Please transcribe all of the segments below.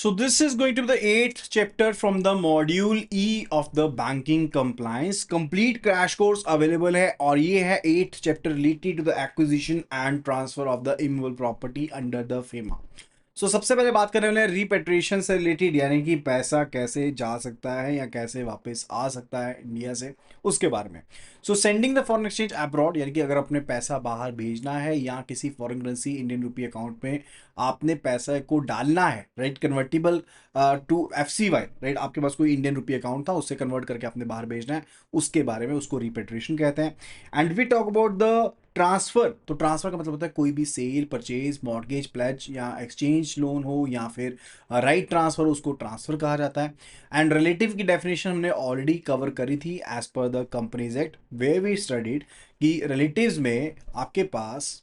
So this is going to be the eighth chapter from the module E of the banking compliance. Complete crash course available है और ये है eighth chapter related to the acquisition and transfer of the immovable property under the FEMA. सबसे पहले बात करने वाले हैं रिपेट्रिएशन से रिलेटेड, यानी कि पैसा कैसे जा सकता है या कैसे वापस आ सकता है इंडिया से, उसके बारे में। Sending the foreign exchange abroad, यानी कि अगर अपने पैसा बाहर भेजना है या किसी foreign currency Indian rupee account में आपने पैसा को डालना है, right, convertible to FCY, right, आपके पास कोई इंडियन रुपी अकाउंट था उससे कन्वर्ट करके आपने बाहर भेजना है, उसके बारे में उसको रिपेट्रिएशन कहते हैं। And we talk about the transfer. तो ट्रांसफर का मतलब होता है कोई भी सेल, परचेज, मॉर्गेज, प्लेज या एक्सचेंज लोन हो या फिर राइट ट्रांसफर, उसको ट्रांसफर कहा जाता है। एंड रिलेटिव की डेफिनेशन हमने ऑलरेडी कवर करी थी as per the companies act, where we studied कि रिलेटिव्स में आपके पास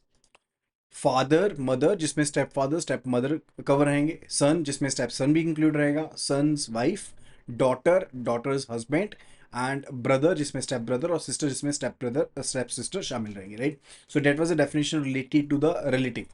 फादर, मदर जिसमें step father, step mother cover रहेंगे, सन जिसमें स्टेप सन भी इंक्लूड रहेगा, son's wife, daughter, daughter's husband, and brother जिसमें स्टेप ब्रदर और सिस्टर जिसमें स्टेप ब्रदर स्टेप सिस्टर शामिल रहेंगे, right. So that was the definition related to the relative.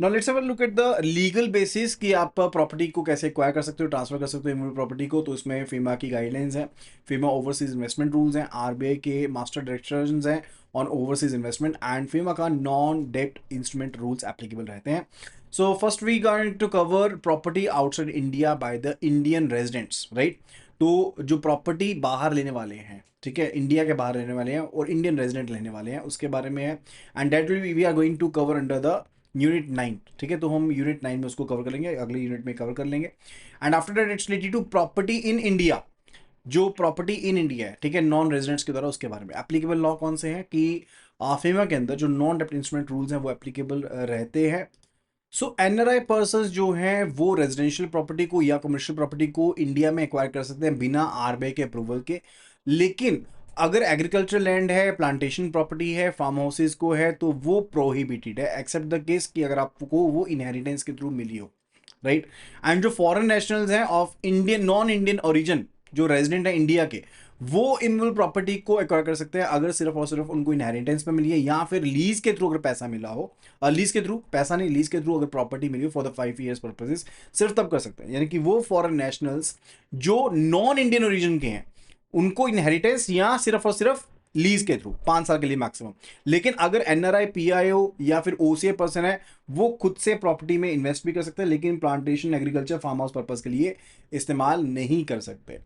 Now let's have a look at the legal basis कि आप property को कैसे acquire कर सकते हो, ट्रांसफर कर सकते हो इमूवेबल प्रॉपर्टी को। तो इसमें फीमा की गाइडलाइंस हैं, फीमा ओवरसीज इन्वेस्टमेंट रूल्स हैं, RBI के मास्टर डायरेक्शंस हैं on overseas investment, and FEMA का नॉन डेप्ट इंस्ट्रूमेंट रूल्स एप्लीकेबल रहते हैं। So first we going to cover property outside India by the Indian residents, right. तो जो प्रॉपर्टी बाहर लेने वाले हैं, ठीक है, इंडिया के बाहर रहने वाले हैं और इंडियन रेजिडेंट लेने वाले हैं, उसके बारे में है। And that will we are going to cover under the unit 9, ठीक है। तो हम यूनिट 9 में उसको कवर कर लेंगे, अगले यूनिट में कवर कर लेंगे। And after that it's related to property in India, जो प्रॉपर्टी इन इंडिया है, ठीक है, नॉन रेजिडेंट्स के द्वारा, उसके बारे में एप्लीकेबल लॉ कौन से हैं कि फेमा के अंदर जो नॉन डेप्ट इंस्ट्रूमेंट रूल्स हैं वो एप्लीकेबल रहते हैं। NRI पर्सन्स जो हैं वो रेजिडेंशियल प्रॉपर्टी को या कमर्शियल प्रॉपर्टी को इंडिया में एक्वायर कर सकते हैं बिना RBI के अप्रूवल के। लेकिन अगर एग्रीकल्चर लैंड है, प्लांटेशन प्रॉपर्टी है, फार्म हाउसेज को है, तो वो प्रोहिबिटेड है, एक्सेप्ट द केस कि अगर आपको वो इनहेरिटेंस के थ्रू मिली हो, राइट। एंड जो फॉरेन नेशनल्स हैं of Indian non Indian origin, जो रेजिडेंट है इंडिया के, वो इमूवेबल प्रॉपर्टी को एक्वायर कर सकते हैं अगर सिर्फ और सिर्फ उनको इनहेरिटेंस में मिली है या फिर लीज के थ्रू अगर पैसा मिला हो, लीज के थ्रू, पैसा नहीं, लीज के थ्रू अगर प्रॉपर्टी मिली हो फॉर द 5 years पर्पसेस, सिर्फ तब कर सकते हैं। यानी कि वो फॉरेन नेशनल्स जो नॉन इंडियन ओरिजिन के हैं उनको इनहेरिटेंस या सिर्फ और सिर्फ लीज के थ्रू 5 साल के लिए मैक्सिमम। लेकिन अगर NRI, PIO या फिर OCA पर्सन है, वो खुद से प्रॉपर्टी में इन्वेस्ट भी कर सकते हैं, लेकिन plantation, agriculture, farm house purpose के लिए इस्तेमाल नहीं कर सकते।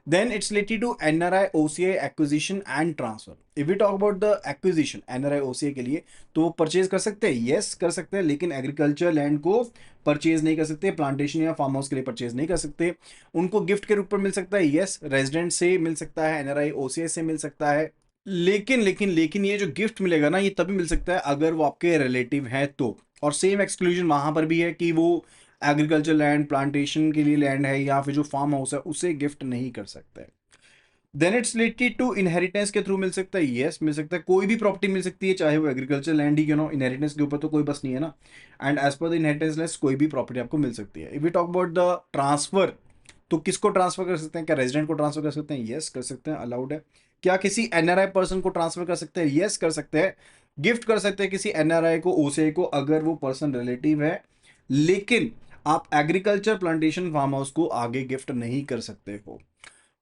Then it's related to NRI, OCA acquisition and transfer. If we talk about the acquisition, NRI, OCA के लिए तो वो परचेज कर सकते हैं, यस कर सकते हैं, लेकिन एग्रीकल्चर लैंड को परचेज नहीं कर सकते, प्लांटेशन या फार्म हाउस के लिए परचेज नहीं कर सकते। उनको गिफ्ट के रूप में मिल सकता है, यस, रेजिडेंट से मिल सकता है, NRI, OCA से मिल सकता है। लेकिन ये जो गिफ्ट मिलेगा ना, ये तभी मिल सकता है अगर वो आपके रिलेटिव है तो। और सेम एक्सक्लूजन वहां पर भी है कि वो एग्रीकल्चर लैंड, प्लांटेशन के लिए लैंड है या फिर जो फार्म हाउस है उसे गिफ्ट नहीं कर सकते। Then it's related to inheritance के थ्रू मिल सकता है, यस मिल सकता है, कोई भी प्रॉपर्टी मिल सकती है चाहे वो एग्रीकल्चर लैंड ही क्यों ना, इनहेरिटेंस के ऊपर तो कोई बस नहीं है ना। And as per the inheritance list कोई भी प्रॉपर्टी आपको मिल सकती है। If we talk about the transfer, तो किसको ट्रांसफर कर सकते हैं? क्या रेजिडेंट को ट्रांसफर कर सकते हैं? यस कर सकते हैं, अलाउड है। क्या किसी NRI पर्सन को ट्रांसफर कर सकते हैं? यस कर सकते हैं। गिफ्ट कर सकते हैं किसी NRI को, OCA को, अगर वो पर्सन रिलेटिव है। लेकिन आप एग्रीकल्चर, प्लांटेशन, फार्म हाउस को आगे गिफ्ट नहीं कर सकते हो।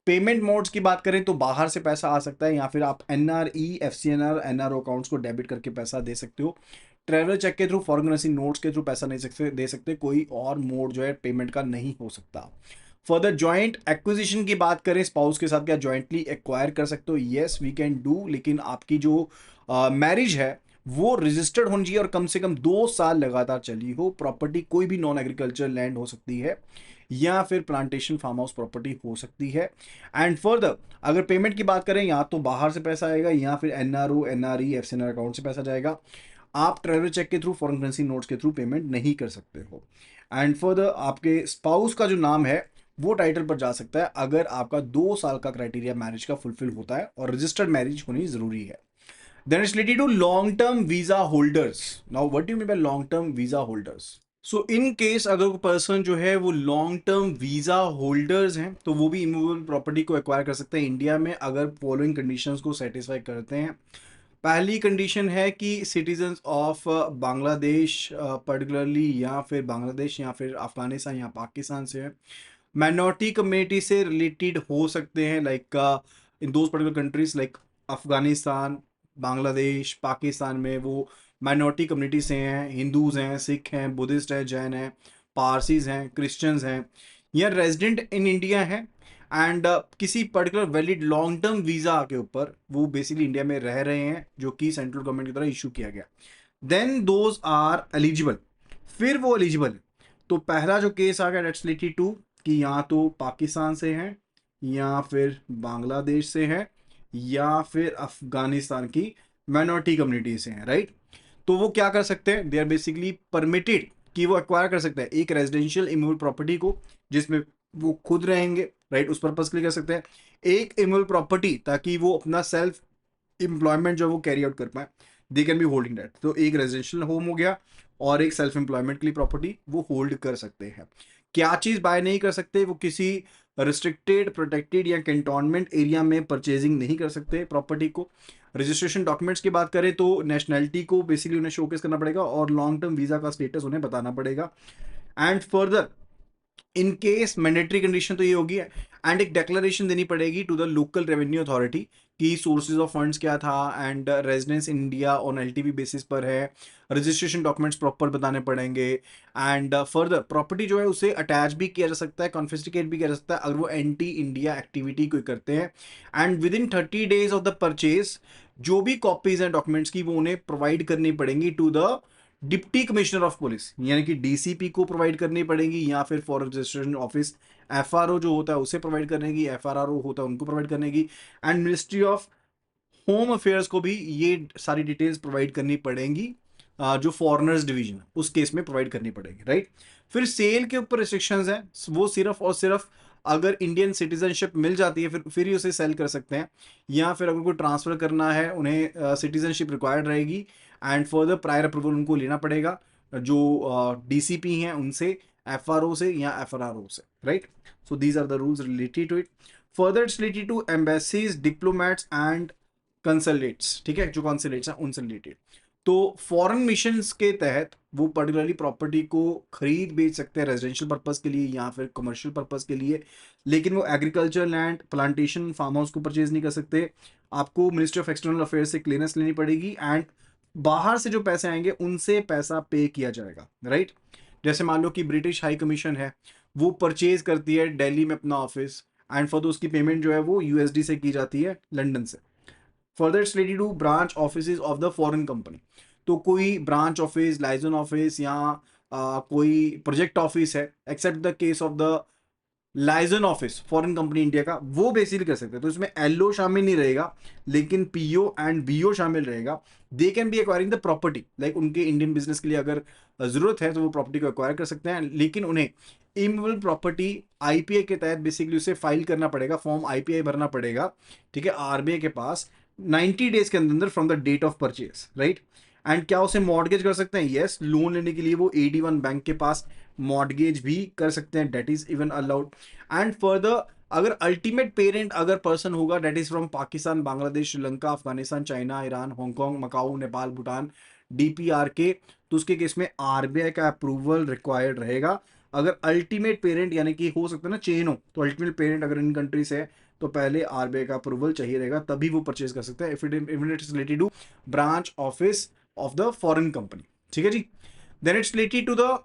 पेमेंट मोड्स की बात करें तो बाहर से पैसा आ सकता है या फिर आप NRE, FCNR, NRO अकाउंट्स को डेबिट करके पैसा दे सकते हो। ट्रेवल चेक के थ्रू, फॉरेन करेंसी नोट्स के थ्रू पैसा नहीं दे सकते, कोई और मोड जो है पेमेंट का नहीं हो सकता। फर्दर जॉइंट एक्विजिशन की बात करें, स्पाउस के साथ क्या जॉइंटली एक्वायर कर सकते हो? यस वी कैन डू, लेकिन आपकी जो मैरिज है वो रजिस्टर्ड होनी चाहिए और कम से कम 2 साल लगातार चली हो। प्रॉपर्टी कोई भी नॉन एग्रीकल्चर लैंड हो सकती है या फिर प्लांटेशन, फार्म हाउस प्रॉपर्टी हो सकती है। एंड फर्दर अगर पेमेंट की बात करें, या तो बाहर से पैसा आएगा या फिर NRO, NRE, FCNR अकाउंट से पैसा जाएगा। आप ट्रेवल चेक के थ्रू, फॉरेन करेंसी नोट्स के थ्रू पेमेंट नहीं कर सकते हो। एंड फर्दर आपके स्पाउस का जो नाम है वो टाइटल पर जा सकता है अगर आपका 2 साल का क्राइटेरिया मैरिज का फुलफिल होता है और रजिस्टर्ड मैरिज होनी जरूरी है। Then it's related to long-term visa holders. Now, what do you mean by long-term visa holders? So in case अगर कोई पर्सन जो है वो लॉन्ग टर्म वीजा होल्डर्स हैं तो वो भी इमूवेबल प्रॉपर्टी को एक्वायर कर सकते हैं इंडिया में अगर फॉलोइंग कंडीशंस को सेटिस्फाई करते हैं। पहली कंडीशन है कि सिटीजन्स ऑफ बांग्लादेश पर्टिकुलरली, या फिर बांग्लादेश या फिर अफगानिस्तान या पाकिस्तान से है, माइनॉरिटी कम्युनिटी से रिलेटेड हो सकते हैं, like in those particular countries like Afghanistan, Bangladesh, Pakistan में वो माइनॉरिटी कम्युनिटी से हैं, हिंदूज हैं, सिख हैं, बुद्धिस्ट हैं, जैन हैं, पारसीज हैं, क्रिश्चियंस हैं, या रेजिडेंट इन इंडिया हैं एंड किसी particular valid long term visa के ऊपर वो बेसिकली इंडिया में रह रहे हैं, जो कि सेंट्रल गवर्नमेंट की तरह इशू किया गया, देन दोज आर एलिजिबल। फिर वो एलिजिबल है। तो पहला जो केस आ गया डेट्स रिलेटेड टू कि या तो पाकिस्तान से हैं, या फिर बांग्लादेश से हैं, या फिर अफगानिस्तान की माइनॉरिटी कम्युनिटी से हैं, राइट। तो वो क्या कर सकते हैं, दे आर बेसिकली परमिटेड कि वो एक्वायर कर सकते हैं एक रेजिडेंशियल इमूवेबल प्रॉपर्टी को जिसमें वो खुद रहेंगे, राइट, उस पर्पज के लिए कर सकते हैं। एक इमूवेबल प्रॉपर्टी ताकि वो अपना सेल्फ एम्प्लॉयमेंट जो वो कैरी आउट कर पाए, they can be holding that. तो एक रेजिडेंशियल होम हो गया और एक सेल्फ एम्प्लॉयमेंट के लिए प्रॉपर्टी वो होल्ड कर सकते हैं। क्या चीज बाय नहीं कर सकते, वो किसी रिस्ट्रिक्टेड, प्रोटेक्टेड या कैंटोनमेंट एरिया में परचेजिंग नहीं कर सकते प्रॉपर्टी को। रजिस्ट्रेशन डॉक्यूमेंट्स की बात करें तो नेशनैलिटी को बेसिकली उन्हें शोकेस करना पड़ेगा और लॉन्ग टर्म वीजा का स्टेटस उन्हें बताना पड़ेगा। And further in case mandatory condition तो ये होगी, एंड एक डिक्लेरेशन देनी पड़ेगी to the local revenue authority कि सोर्सेज ऑफ फंड्स क्या था and residence in India on LTV basis पर है। रजिस्ट्रेशन डॉक्यूमेंट्स प्रॉपर बताने पड़ेंगे एंड फर्दर प्रॉपर्टी जो है उसे अटैच भी किया जा सकता है, कॉन्फिस्टिकेट भी किया जा सकता है अगर वो एंटी इंडिया एक्टिविटी कोई करते हैं। And with in 30 days of the purchase जो भी कॉपीज हैं डॉक्यूमेंट्स की वो उन्हें प्रोवाइड करनी पड़ेंगी to the deputy commissioner of police, यानी कि डीसीपी को प्रोवाइड करनी पड़ेगी, या फिर फॉर रजिस्ट्रेशन ऑफिस एफआरओ जो होता है उसे प्रोवाइड करने की, एफआरआरओ होता है उनको प्रोवाइड करने की, and ministry of home affairs को भी ये सारी डिटेल्स प्रोवाइड करनी पड़ेंगी, जो फॉरेनर्स डिवीजन उस केस में प्रोवाइड करनी पड़ेगी, राइट। फिर सेल के ऊपर रिस्ट्रिक्शंस हैं, वो सिर्फ और सिर्फ अगर इंडियन सिटीजनशिप मिल जाती है फिर ही उसे सेल कर सकते हैं, या फिर अगर कोई ट्रांसफर करना है उन्हें सिटीजनशिप रिक्वायर्ड रहेगी एंड फर्दर प्रायर अप्रूवल उनको लेना पड़ेगा जो डीसीपी हैं उनसे, एफआरओ से या एफआरआरओ से, right. So these are the rules related to it. Further it's related to embassies, diplomats and consulates, ठीक है, जो कॉन्सुलेट्स हैं उनसे रिलेटेड। तो फॉरेन मिशंस के तहत वो पर्टिकुलरली प्रॉपर्टी को खरीद बेच सकते हैं रेजिडेंशियल पर्पस के लिए या फिर कमर्शियल पर्पस के लिए, लेकिन वो agriculture land, plantation, farm house को परचेज नहीं कर सकते। आपको मिनिस्ट्री ऑफ एक्सटर्नल अफेयर्स से क्लियरेंस लेनी पड़ेगी एंड बाहर से जो पैसे आएंगे उनसे पैसा पे किया जाएगा, राइट। जैसे मान लो कि ब्रिटिश हाई कमीशन है, वो परचेज करती है दिल्ली में अपना ऑफिस एंड फॉर उसकी पेमेंट जो है वो यूएसडी से की जाती है लंदन से। Further it's related to branch office of the foreign company. तो कोई ब्रांच ऑफिस, लाइजन ऑफिस या कोई प्रोजेक्ट ऑफिस है, except the case of the liaison office foreign company India का, वो बेसिकली कर सकते हैं। तो इसमें एलओ शामिल नहीं रहेगा लेकिन पीओ एंड बीओ शामिल रहेगा। They can be acquiring the property, like उनके इंडियन बिजनेस के लिए अगर जरूरत है तो वो प्रॉपर्टी को एक्वायर कर सकते हैं, लेकिन उन्हें इमूवेबल प्रॉपर्टी आईपीआई के तहत बेसिकली उसे फाइल करना पड़ेगा, फॉर्म आईपीआई भरना पड़ेगा, ठीक है, आरबीआई के पास 90 days के अंदर from the date of purchase, right. And क्या उसे मॉर्गेज कर सकते हैं, यस, लोन लेने के लिए वो 81 बैंक के पास मॉर्गेज भी कर सकते हैं, that is even allowed. And further अगर अल्टीमेट पेरेंट अगर पर्सन होगा that is from Pakistan, Bangladesh, Sri Lanka, Afghanistan, China, Iran, Hong Kong, Macau, Nepal, Bhutan, DPR K, तो उसके केस में आरबीआई का अप्रूवल रिक्वायर्ड रहेगा। अगर अल्टीमेट पेरेंट यानी कि हो सकता है ना चेन हो, तो अल्टीमेट पेरेंट अगर इन कंट्री से है तो पहले आरबीआई का अप्रूवल चाहिए रहेगा, तभी वो परचेज कर सकते हैं if it is related to branch office of the foreign company, ठीक है जी। Then it's related to the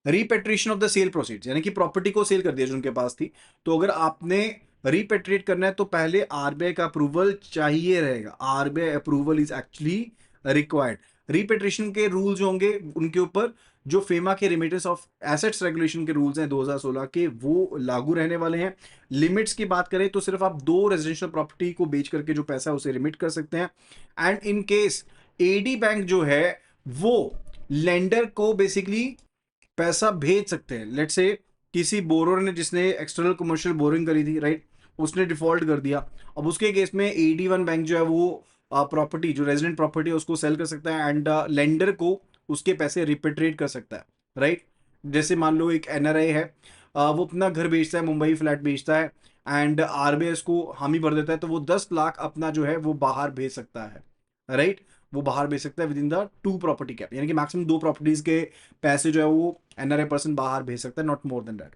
repatriation of the sale proceeds, यानी कि प्रॉपर्टी को सेल कर दिया जो उनके पास थी, तो अगर आपने रिपेट्रिएट करना है तो पहले आरबीआई का अप्रूवल चाहिए रहेगा, RBI approval is actually required. Repatriation के रूल्स होंगे उनके ऊपर, जो फेमा के रेमिटेंस ऑफ एसेट्स रेगुलेशन के रूल्स हैं 2016 के, वो लागू रहने वाले हैं। लिमिट्स की बात करें तो सिर्फ आप 2 रेजिडेंशियल प्रॉपर्टी को बेच करके जो पैसा है उसे रिमिट कर सकते हैं। And in case AD bank जो है वो लेंडर को बेसिकली पैसा भेज सकते हैं। लेट्स से किसी बोरोर ने जिसने एक्सटर्नल कमर्शियल बोरिंग करी थी, राइट, उसने डिफॉल्ट कर दिया, अब उसके केस में 81 बैंक जो है वो प्रॉपर्टी, जो रेजिडेंट प्रॉपर्टी है उसको सेल कर सकता है एंड लेंडर को उसके पैसे रिपेट्रिएट कर सकता है, राइट। जैसे मान लो एक एनआरआई है, वो अपना घर बेचता है, मुंबई फ्लैट बेचता है एंड आरबीआई इसको हामी भर देता है, तो वो 10 लाख अपना जो है वो बाहर भेज सकता है, राइट। वो बाहर भेज सकता है with in the 2 property cap, यानी कि मैक्सिमम 2 प्रॉपर्टीज के पैसे जो है वो एनआरआई पर्सन बाहर भेज सकता है, not more than that.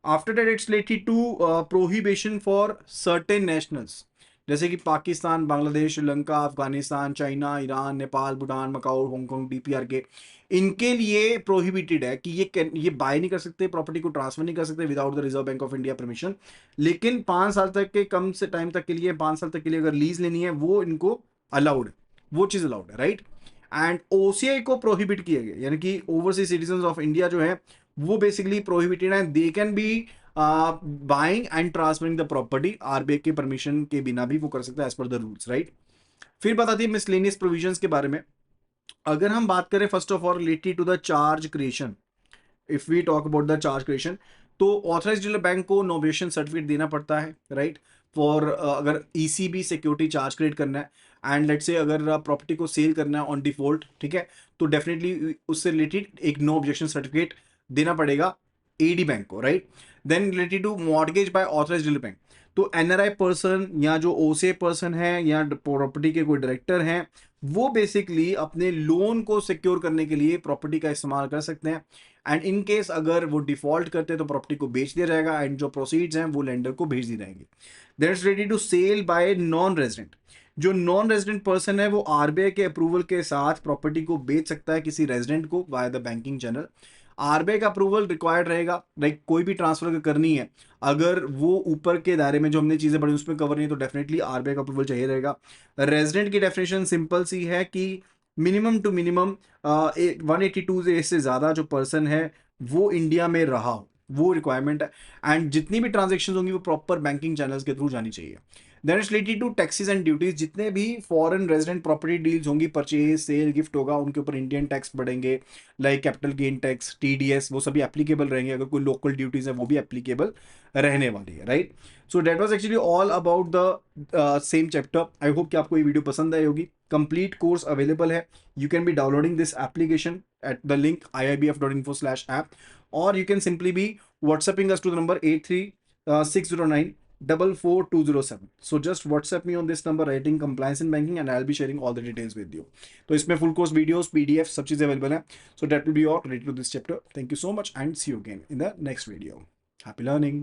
After that it's related to prohibition for certain nationals, जैसे कि Pakistan, Bangladesh, Sri Lanka, Afghanistan, China, Iran, Nepal, Bhutan, Macau, Hong Kong, DPR K, इनके लिए प्रोहिबिटेड है कि ये बाय नहीं कर सकते, प्रॉपर्टी को ट्रांसफर नहीं कर सकते without the reserve bank of India permission. लेकिन 5 साल तक के, कम से टाइम तक के लिए, 5 साल तक के लिए अगर लीज लेनी है वो इनको अलाउड है, वो चीज अलाउड है, राइट। एंड ओसीआई को प्रोहिबिट किया गया, यानी कि ओवरसीज सिटीजन ऑफ इंडिया जो है वो बेसिकली प्रोहिबिटेड है, they can be buying and transferring the property, RBI के परमिशन के बिना भी वो कर सकता है as per the rules, right. फिर बताती है मिसलेनियस प्रोविजंस के बारे में। अगर हम बात करें first of all related to the charge creation, if we talk about the charge creation, तो ऑथराइज्ड डीलर बैंक को नोवेशन सर्टिफिकेट देना पड़ता है, राइट, फॉर अगर ईसीबी सिक्योरिटी चार्ज क्रिएट करना है, एंड लेट्स से अगर प्रॉपर्टी को सेल करना है ऑन डिफॉल्ट, ठीक है, तो डेफिनेटली उससे रिलेटेड एक नो ऑब्जेक्शन सर्टिफिकेट देना पड़ेगा एडी बैंक को, right. Then related to mortgage by authorised dealer bank, तो एनआरआई पर्सन या जो ओसीए पर्सन है या प्रॉपर्टी के कोई डायरेक्टर हैं, वो बेसिकली अपने लोन को सिक्योर करने के लिए प्रॉपर्टी का इस्तेमाल कर सकते हैं, एंड इन केस अगर वो डिफॉल्ट करते हैं तो प्रॉपर्टी को बेच दिया जाएगा, एंड जो प्रोसीड्स हैं वो लेंडर को भेज दिए जाएंगे। That's ready to sale by non resident, जो नॉन रेजिडेंट पर्सन है वो आरबीआई के अप्रूवल के साथ प्रॉपर्टी को बेच सकता है किसी रेजिडेंट को via the banking channel. RBI का अप्रूवल रिक्वायर्ड रहेगा, लाइक कोई भी ट्रांसफर करनी है, अगर वो ऊपर के दायरे में जो हमने चीजें पढ़ी उसमें कवर नहीं है तो डेफिनेटली आरबीआई का अप्रूवल चाहिए रहेगा। रेजिडेंट की डेफिनेशन सिंपल सी है कि मिनिमम टू मिनिमम 182 से ज्यादा जो पर्सन है वो इंडिया में रहा हो, वो रिक्वायरमेंट है, एंड जितनी भी ट्रांजेक्शन होंगी वो प्रॉपर बैंकिंग चैनल्स के थ्रू जानी चाहिए। Then it's related to taxes and duties, जितने भी फॉरेन रेजिडेंट प्रॉपर्टी डील्स होंगी, परचेज, सेल, गिफ्ट होगा, उनके ऊपर इंडियन टैक्स बढ़ेंगे, like capital gain tax, TDS, वो सभी एप्लीकेबल रहेंगे, अगर कोई लोकल ड्यूटीज है वो भी एप्लीकेबल रहने वाली है, right. So that was actually all about the same chapter. I hope कि आपको ये वीडियो पसंद आई होगी। कंप्लीट कोर्स अवेलेबल है, you can be downloading this application at the link iibf.info/app, or you can simply be WhatsApping us to the number 83609 44207. So just WhatsApp me on this number writing compliance in banking and I'll be sharing all the details with you. तो इसमें full course videos, PDF सब चीज़ें available है. So that will be all related to this chapter. Thank you so much and see you again in the next video. Happy learning.